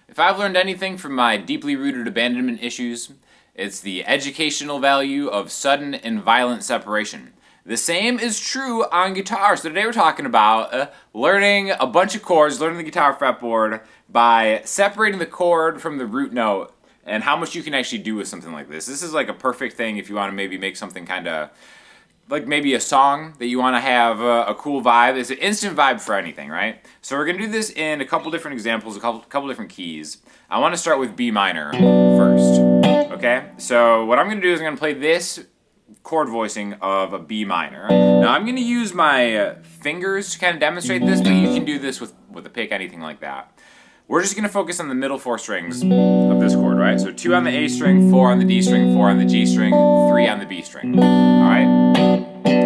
If I've learned anything from my deeply rooted abandonment issues, it's the educational value of sudden and violent separation. The same is true on guitar. So today we're talking about learning a bunch of chords, learning the guitar fretboard by separating the chord from the root note and how much you can actually do with something like this. This is like a perfect thing if you want to maybe make something kind of like maybe a song that you want to have a cool vibe. It's an instant vibe for anything, right? So we're going to do this in a couple different examples, a couple different keys. I want to start with B minor first, okay? So what I'm going to do is I'm going to play this chord voicing of a B minor. Now I'm going to use my fingers to kind of demonstrate this, but you can do this with a pick, anything like that. We're just going to focus on the middle four strings of this chord, right? So 2 on the A string, 4 on the D string, 4 on the G string, 3 on the B string, all right?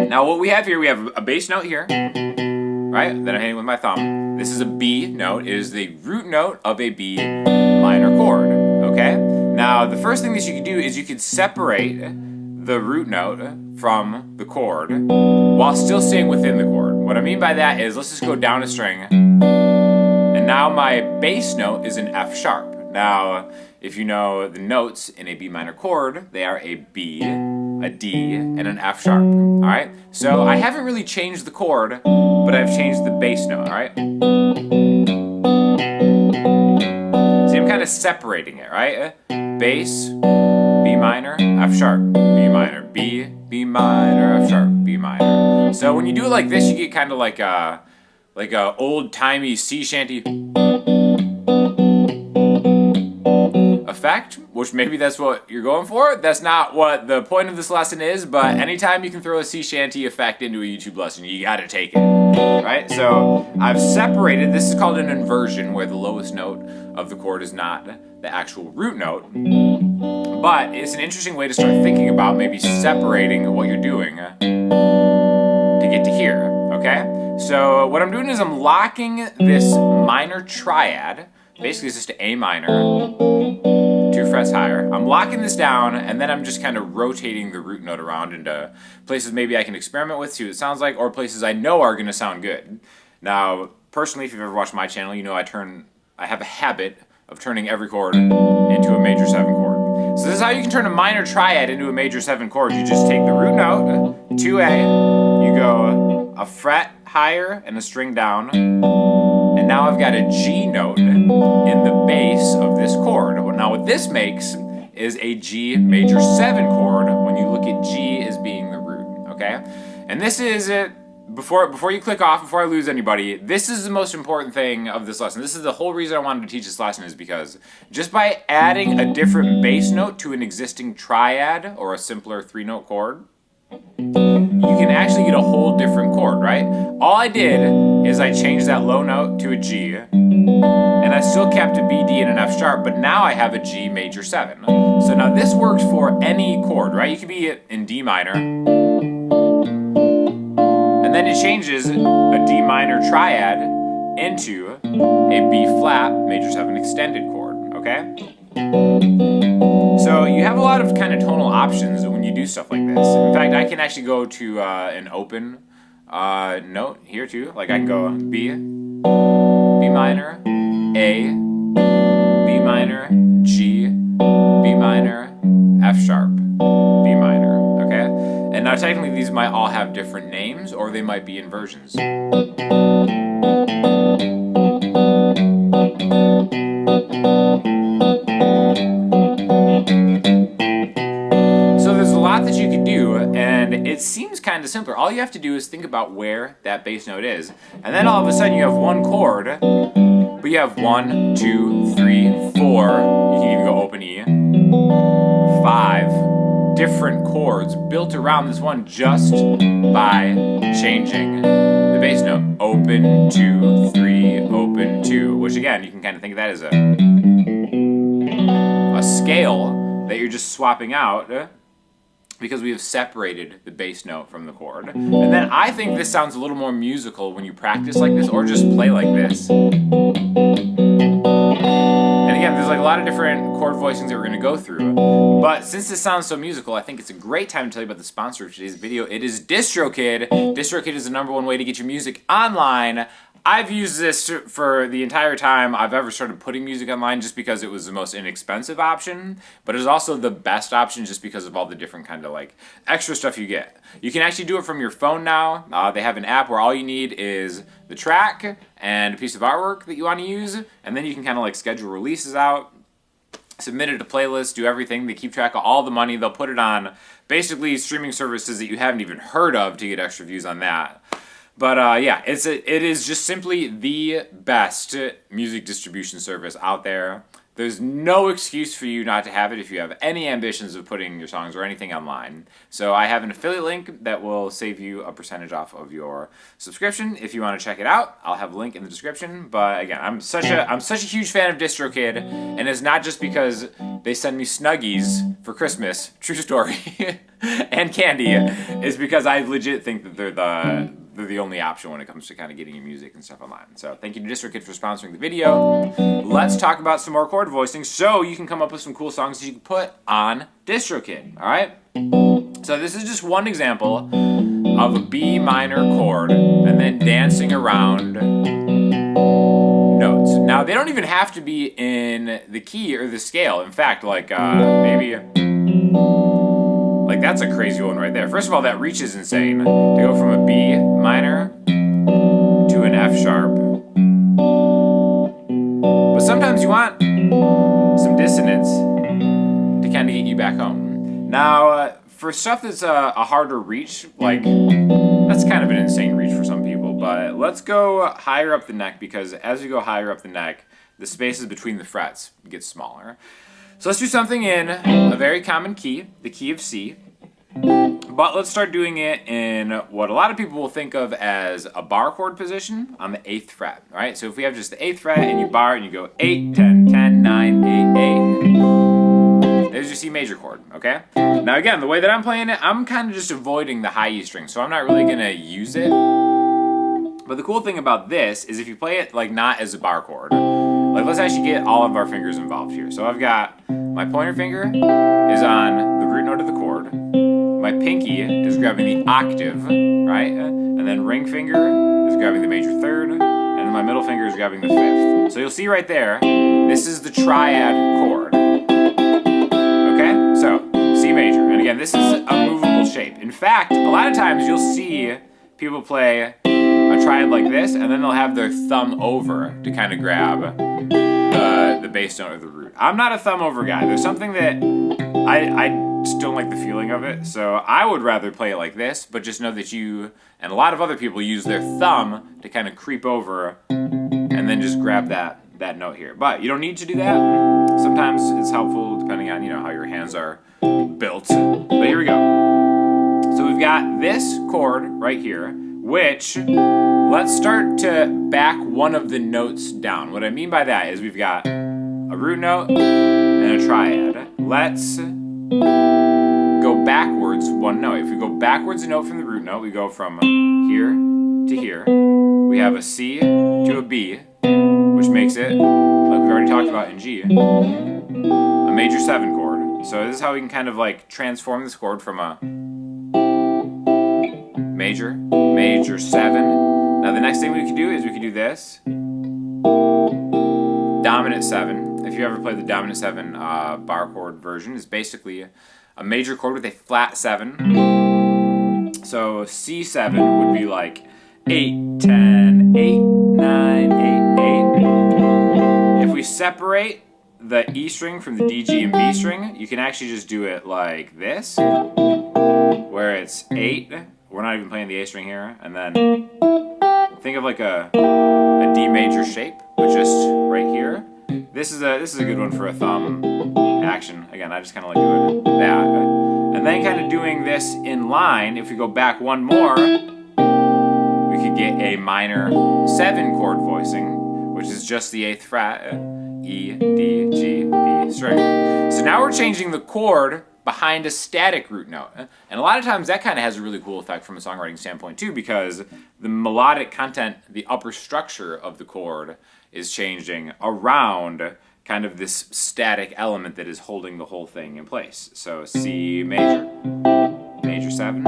Now what we have here, we have a bass note here, right, that I'm hitting with my thumb. This is a B note. It is the root note of a B minor chord, okay? Now the first thing that you could do is you could separate the root note from the chord while still staying within the chord. What I mean by that is, let's just go down a string, and now my bass note is an F sharp. Now, if you know the notes in a B minor chord, they are a B, a D, and an F sharp, all right? So I haven't really changed the chord, but I've changed the bass note, all right? See, I'm kind of separating it, right? Bass, B minor, F sharp, B minor, B, B minor, F sharp, B minor. So when you do it like this, you get kind of like a old-timey sea shanty effect, which maybe that's what you're going for. That's not what the point of this lesson is, but anytime you can throw a sea shanty effect into a YouTube lesson, you gotta take it, right? So I've separated, this is called an inversion, where the lowest note of the chord is not the actual root note, but it's an interesting way to start thinking about maybe separating what you're doing to get to here, okay? So what I'm doing is I'm locking this minor triad. Basically it's just an A minor, 2 frets higher. I'm locking this down, and then I'm just kind of rotating the root note around into places maybe I can experiment with, see what it sounds like, or places I know are going to sound good. Now, personally, if you've ever watched my channel, you know I have a habit of turning every chord into a major 7 chord. So this is how you can turn a minor triad into a major 7 chord. You just take the root note, 2A, you go a fret higher and a string down, and now I've got a G note in the bass of this chord. Now what this makes is a G major 7 chord when you look at G as being the root, okay? And this is it. Before you click off, before I lose anybody, this is the most important thing of this lesson. This is the whole reason I wanted to teach this lesson, is because just by adding a different bass note to an existing triad or a simpler 3-note chord, you can actually get a whole different chord, right? All I did is I changed that low note to a G, and I still kept a B, D, and an F sharp, but now I have a G major 7. So now this works for any chord, right? You could be in D minor, and then it changes a D minor triad into a B flat major 7 extended chord, okay? So you have a lot of kind of tonal options when you do stuff like this. In fact, I can actually go to an open note here too. Like I can go B, B minor, A, B minor, G, B minor, F sharp, B minor, okay? And now technically these might all have different names, or they might be inversions. That you can do, and it seems kind of simpler. All you have to do is think about where that bass note is, and then all of a sudden you have one chord, but you have 1, 2, 3, 4, you can even go open E, 5 different chords built around this one just by changing the bass note. Open, 2, 3, open, 2, which again, you can kind of think of that as a scale that you're just swapping out, because we have separated the bass note from the chord. And then I think this sounds a little more musical when you practice like this, or just play like this. And again, there's like a lot of different chord voicings that we're going to go through. But since this sounds so musical, I think it's a great time to tell you about the sponsor of today's video. It is DistroKid. DistroKid is the #1 way to get your music online. I've used this for the entire time I've ever started putting music online just because it was the most inexpensive option, but it's also the best option just because of all the different kind of like extra stuff you get. You can actually do it from your phone now. They have an app where all you need is the track and a piece of artwork that you want to use, and then you can kind of like schedule releases out, submit it to playlists, do everything. They keep track of all the money. They'll put it on basically streaming services that you haven't even heard of to get extra views on that. But yeah, it is just simply the best music distribution service out there. There's no excuse for you not to have it if you have any ambitions of putting your songs or anything online. So I have an affiliate link that will save you a percentage off of your subscription. If you want to check it out, I'll have a link in the description. But again, I'm such a huge fan of DistroKid, and it's not just because they send me Snuggies for Christmas, true story, and candy. It's because I legit think that they're the only option when it comes to kind of getting your music and stuff online. So thank you to DistroKid for sponsoring the video. Let's talk about some more chord voicing so you can come up with some cool songs that you can put on DistroKid, all right? So this is just one example of a B minor chord and then dancing around notes. Now, they don't even have to be in the key or the scale. In fact, like maybe... Like, that's a crazy one right there. First of all, that reach is insane. To go from a B minor to an F sharp. But sometimes you want some dissonance to kind of get you back home. Now, for stuff that's a harder reach, like, that's kind of an insane reach for some people. But let's go higher up the neck, because as we go higher up the neck, the spaces between the frets get smaller. So let's do something in a very common key, the key of C. But let's start doing it in what a lot of people will think of as a bar chord position on the 8th fret, right? So if we have just the 8th fret and you bar and you go 8, 10, 10, 9, 8, 8. There's your C major chord, okay? Now again, the way that I'm playing it, I'm kind of just avoiding the high E string, so I'm not really gonna use it. But the cool thing about this is if you play it like not as a bar chord, like let's actually get all of our fingers involved here. So I've got my pointer finger is on the root note of the chord. My pinky is grabbing the octave, right? And then ring finger is grabbing the major third, and then my middle finger is grabbing the 5th. So you'll see right there, this is the triad chord. Okay? So, C major. And again, this is a movable shape. In fact, a lot of times you'll see people play a triad like this, and then they'll have their thumb over to kind of grab the bass note of the root. I'm not a thumb over guy. There's something that I just don't like the feeling of it, so I would rather play it like this, but just know that you and a lot of other people use their thumb to kind of creep over and then just grab that note here. But you don't need to do that. Sometimes it's helpful depending on, how your hands are built. But here we go. So we've got this chord right here, which let's start to back one of the notes down. What I mean by that is we've got a root note and a triad. Let's go backwards one note. If we go backwards a note from the root note, we go from here to here. We have a C to a B, which makes it, like we've already talked about in G, a major 7 chord. So this is how we can kind of like transform this chord from a major 7. Now the next thing we can do is we can do this. Dominant 7. If you ever played the dominant 7 bar chord version, is basically a major chord with a flat 7. So C7 would be like 8, 10, 8, 9, 8, 8. If we separate the E string from the D, G, and B string, you can actually just do it like this, where it's 8. We're not even playing the A string here, and then think of like a D major shape, but just right here. This is a good one for a thumb action. Again, I just kind of like doing that. And then kind of doing this in line, if we go back one more, we could get a minor 7 chord voicing, which is just the 8th fret, E, D, G, B string. So now we're changing the chord behind a static root note. And a lot of times that kind of has a really cool effect from a songwriting standpoint too, because the melodic content, the upper structure of the chord is changing around kind of this static element that is holding the whole thing in place. So C major, major 7,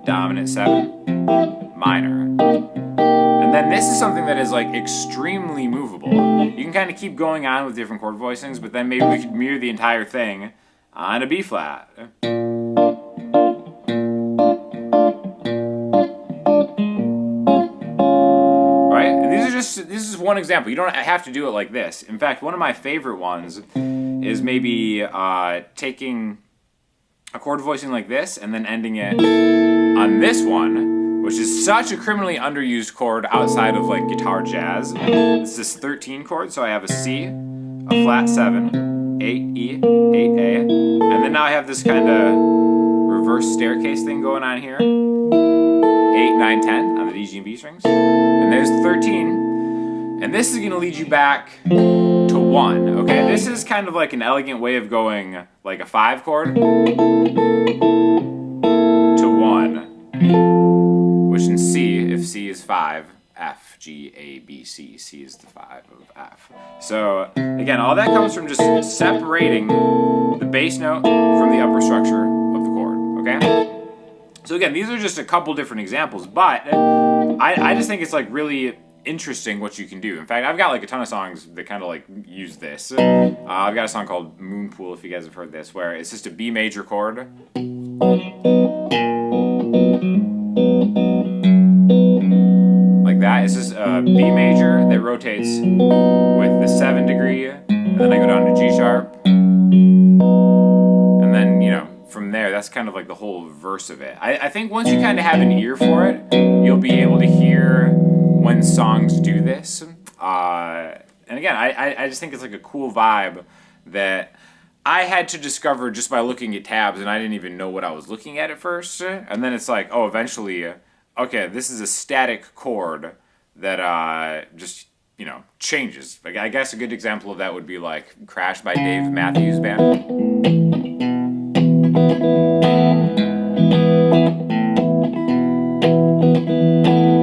dominant 7, minor. And And then this is something that is like extremely movable. You can kind of keep going on with different chord voicings, but then maybe we could mirror the entire thing on a B flat. This is one example. You don't have to do it like this. In fact, one of my favorite ones is maybe taking a chord voicing like this and then ending it on this one, which is such a criminally underused chord outside of like guitar jazz. It's this 13 chord, so I have a C, a flat 7, 8 E, 8 A, and then now I have this kind of reverse staircase thing going on here. 8, 9, 10 on the D, G, and B strings. And there's the 13. And this is going to lead you back to 1. Okay, this is kind of like an elegant way of going like a 5 chord to 1, which in C, if C is 5, F, G, A, B, C, C is the 5 of F. So again, all that comes from just separating the bass note from the upper structure of the chord, okay? So again, these are just a couple different examples, but I just think it's like really interesting what you can do. In fact, I've got like a ton of songs that kind of like use this. I've got a song called Moon Pool, if you guys have heard this, where it's just a B major chord. Like that. It's just a B major that rotates with the 7 degree, and then I go down to G sharp. And then, you know, from there, that's kind of like the whole verse of it. I think once you kind of have an ear for it, you'll be able to hear when songs do this. And again, I just think it's like a cool vibe that I had to discover just by looking at tabs, and I didn't even know what I was looking at first. And then it's like, oh, eventually, okay, this is a static chord that just, you know, changes. Like, I guess a good example of that would be like Crash by Dave Matthews Band.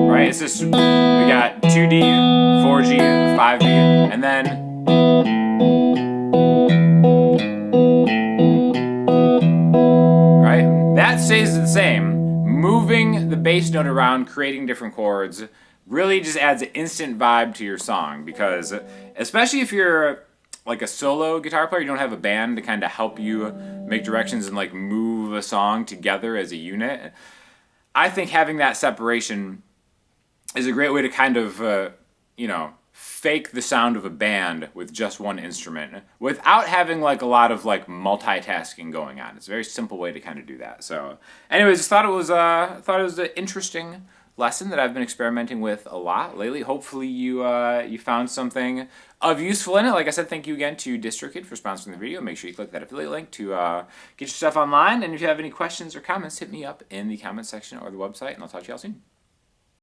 Right, it's just, we got 2D, 4G, 5B, and then right, that stays the same. Moving the bass note around, creating different chords, really just adds an instant vibe to your song, because especially if you're like a solo guitar player, you don't have a band to kind of help you make directions and like move a song together as a unit. I think having that separation is a great way to kind of, you know, fake the sound of a band with just one instrument without having like a lot of like multitasking going on. It's a very simple way to kind of do that. So anyways, just thought it was an interesting lesson that I've been experimenting with a lot lately. Hopefully you found something of useful in it. Like I said, thank you again to DistroKid for sponsoring the video. Make sure you click that affiliate link to get your stuff online. And if you have any questions or comments, hit me up in the comment section or the website, and I'll talk to you all soon.